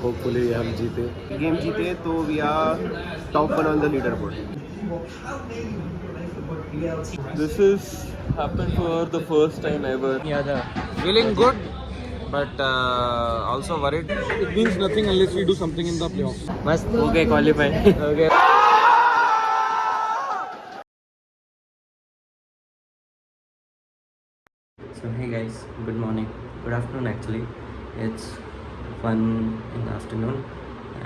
Hopefully हम जीते. Game जीते तो we are top one on the leaderboard. This is happened for the first time ever. Feeling good, but also worried. It means nothing unless we do something in the playoffs. मस्त हो गए qualify हो गए. So hey guys, good morning, good afternoon actually. It's 1 in the afternoon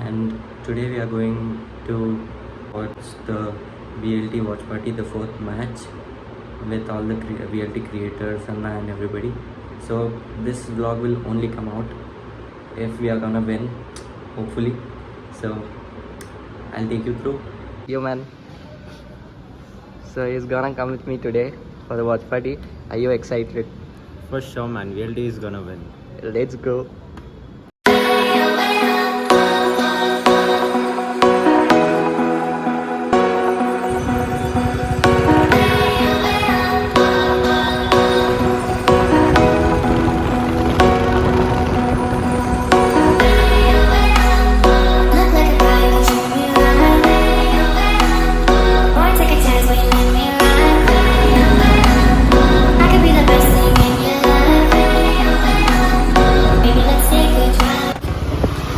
and today we are going to watch the VLT watch party, the fourth match with all the VLT creators and everybody. So this vlog will only come out if we are gonna win, hopefully. So I'll take you through. Yo man, so he's gonna come with me today for the watch party. Are you excited? For sure, man. VLD is gonna win. Let's go.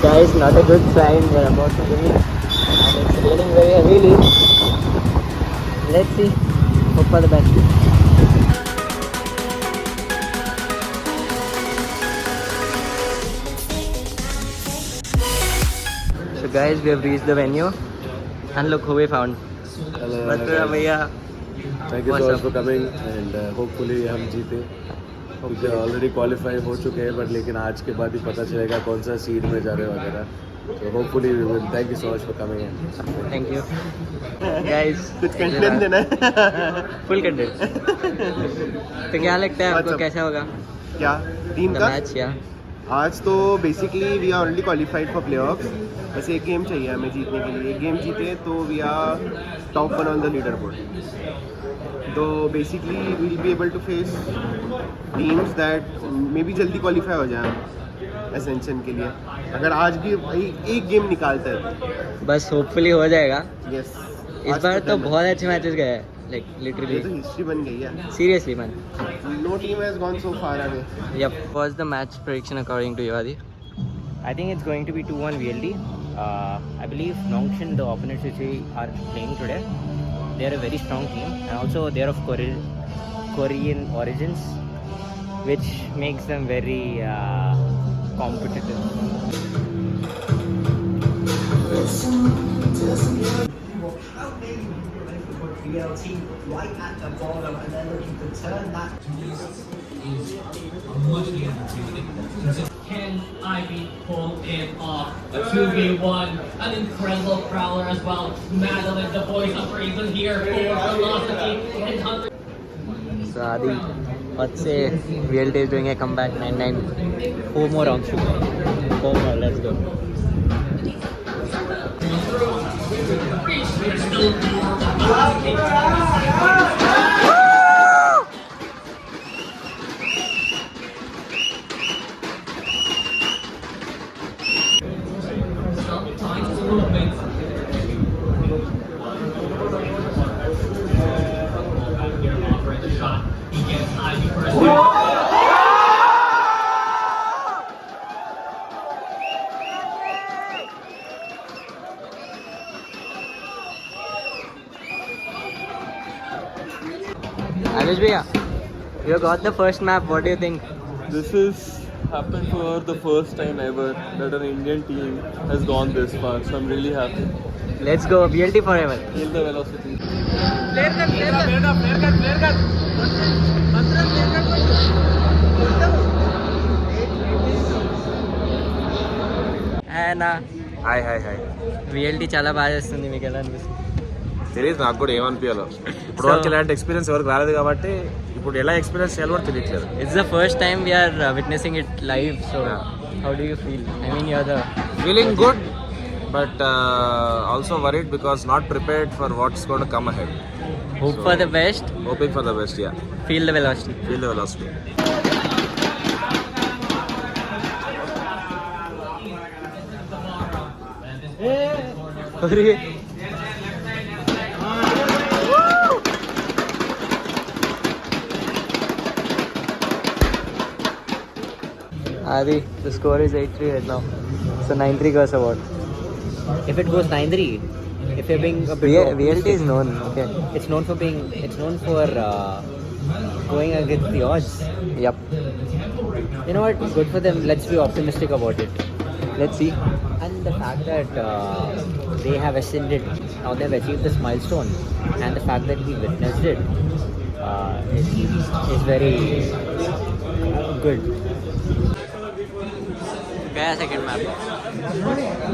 Guys, not a good sign. We're about to win and it's raining very heavily. Let's see. Hope for the best. So guys, we have reached the venue and look who we found. Hello, Batra Bhaiya. Thank you so much for coming and hopefully हम जीते. क्योंकि already qualify हो चुके हैं but लेकिन आज के बाद ही पता चलेगा कौन सा सीट में जा रहे वगैरह. तो hopefully we will. Thank you so much for coming. Thank you. Guys, कुछ कंटेंट देना है. Full content. तो क्या लगता है आपको कैसा होगा क्या टीम का मैच? या आज तो basically we are already qualified for playoffs. बस एक गेम चाहिए हमें जीतने के लिए. एक गेम जीते तो we are top one on the leaderboard. तो basically we will be able to face teams that may be जल्दी क्वालिफाई हो जाए एसेंशन के लिए. अगर आज भी एक गेम निकालता है बस होपफुली हो जाएगा. यस. इस बार तो बहुत अच्छे मैचेस गए हैं, लाइक ये तो लिटरली हिस्ट्री बन गई है. Seriously man. No team has gone so far away. Yep. What's the match prediction according to you, Adi? I think it's going to be 2-1 VLD. I believe Nongshin, the opponents which we are playing today, they are a very strong team and also they are of Korean origins, which makes them very competitive. VLT right at the bottom and they're looking to turn that. Can Ivy pull it off? A 2v1, an incredible prowler as well. Madeline, the voice of reason here for Velocity and Hunter. So Adi, let's say VLT is doing a comeback. 9-9. 4 more rounds to go. 4 more. Let's go. Sometimes movement. Back here, offering the shot. He gets Ivy for a second. Anuj Bhaiya, you got the first map. What do you think? This is happened for the first time ever that an Indian team has gone this far. So I'm really happy. Let's go VLT forever. Feel the velocity. And Hi. VLT చాలా బాగా చేస్తుంది. మీకు ఎలా అనిపిస్తుంది? తెలియదు నాకు కూడా ఏమనిపించాలో. ఇప్పుడు వరకు ఇలాంటి ఎక్స్పీరియన్స్ ఎవరికి రాలేదు కాబట్టి ఇప్పుడు ఎలా ఎక్స్పీరియన్స్ చేయాలో కూడా తెలియట్లేదు. It's the first time we are witnessing it live. So how do you feel? I mean, you're the Feeling good, but also worried because not prepared for what's going to come ahead. hope for the best. Hoping for the best, yeah. Feel the velocity. Feel the velocity. Adi, the score is 8-3 right now. So 9-3 goes about. If it goes 9-3, if you're being a bit VLT is known. Okay. it's known for going against the odds. Yep. You know what? Good for them. Let's be optimistic about it. Let's see. And the fact that they have ascended, now they've achieved this milestone, and the fact that we witnessed it is very good. Gaya second map.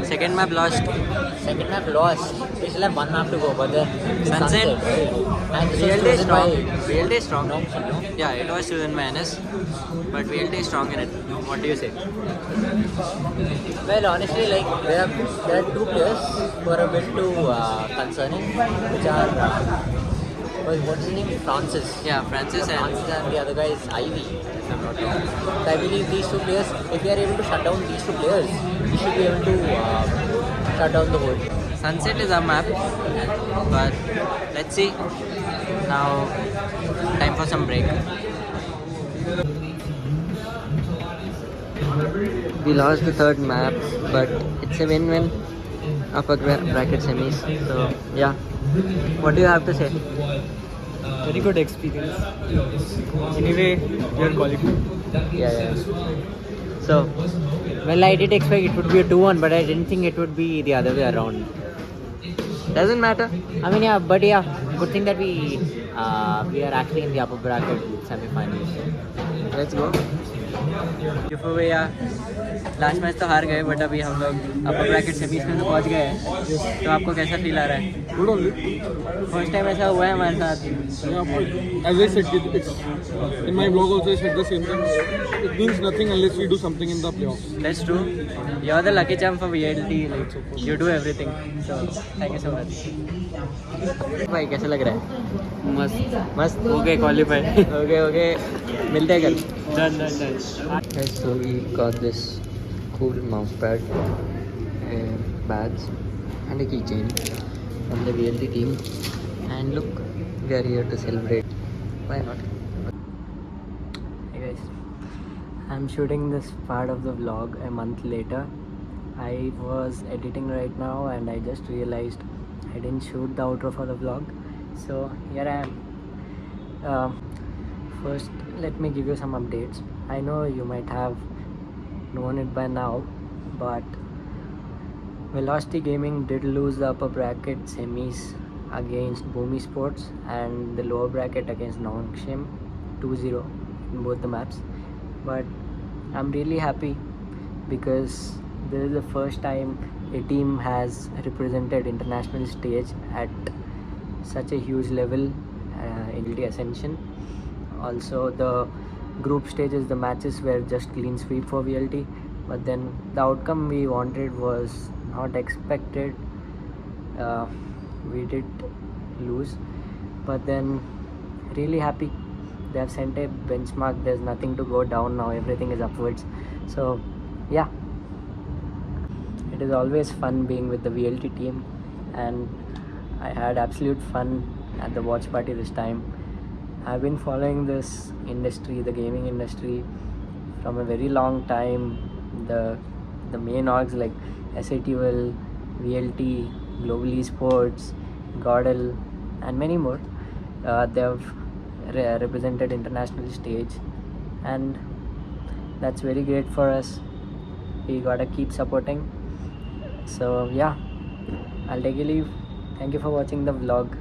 Second map lost. Second map lost. We still have one map to go, but then Sunset. And this was VLT is chosen strong. by VLT is strong. Nongshim, no? Yeah, it was chosen by NS. But VLT is strong in it. What do you say? Well, honestly, like there are two players who are a bit too concerning, which are what's his name? Francis. Yeah, Francis and And the other guy is Ivy, if I'm not wrong. So I believe these two players, if we are able to shut down these two players, we should be able to shut down the whole. Sunset is our map. But let's see. Now, time for some break. We lost the third map, but it's a win-win. Upper bracket semis. So, yeah. What do you have to say? Very good experience. Anyway, we are qualified. Yeah. So, Well, I did expect it would be a 2-1, but I didn't think it would be the other way around. doesn't matter. I mean, good thing that we are actually in the upper bracket semi-finals. Let's go. भैया last match तो हार गए but अभी हम लोग अपर bracket semis में तो पहुंच गए हैं तो आपको कैसा फील आ रहा है Good only. फर्स्ट टाइम ऐसा हुआ है हमारे साथ As I said, in my blog also I said the same thing. It means nothing unless we do something in the playoffs. That's true. You're the lucky charm for VLT. Like, you do everything. So thank you so much. भाई कैसा लग रहा है मस्त हो गए qualified. Okay मिलते हैं कल Done. Okay, so we got this cool mouse pad, badge and a keychain from the VLT team, and look, we are here to celebrate. Why not? Hey guys, I'm shooting this part of the vlog a month later. I was editing right now and I just realized I didn't shoot the outro for the vlog, so here I am. First, let me give you some updates. I know you might have known it by now, but Velocity Gaming did lose the upper bracket semis against Bhumi Sports and the lower bracket against Nongshim 2-0 in both the maps. But I'm really happy because this is the first time a team has represented international stage at such a huge level in the Ascension. Also, the group stages, the matches were just clean sweep for VLT, but then the outcome we wanted was not expected. We did lose, but then really happy. They have sent a benchmark. There's nothing to go down now. Everything is upwards. So yeah, it is always fun being with the VLT team, and I had absolute fun at the watch party this time. I've been following this industry, the gaming industry, from a very long time. The main orgs like SATVL, VLT, Global Esports, Godel, and many more. They have represented international stage, and that's very great for us. We gotta keep supporting. So yeah, I'll take a leave. Thank you for watching the vlog.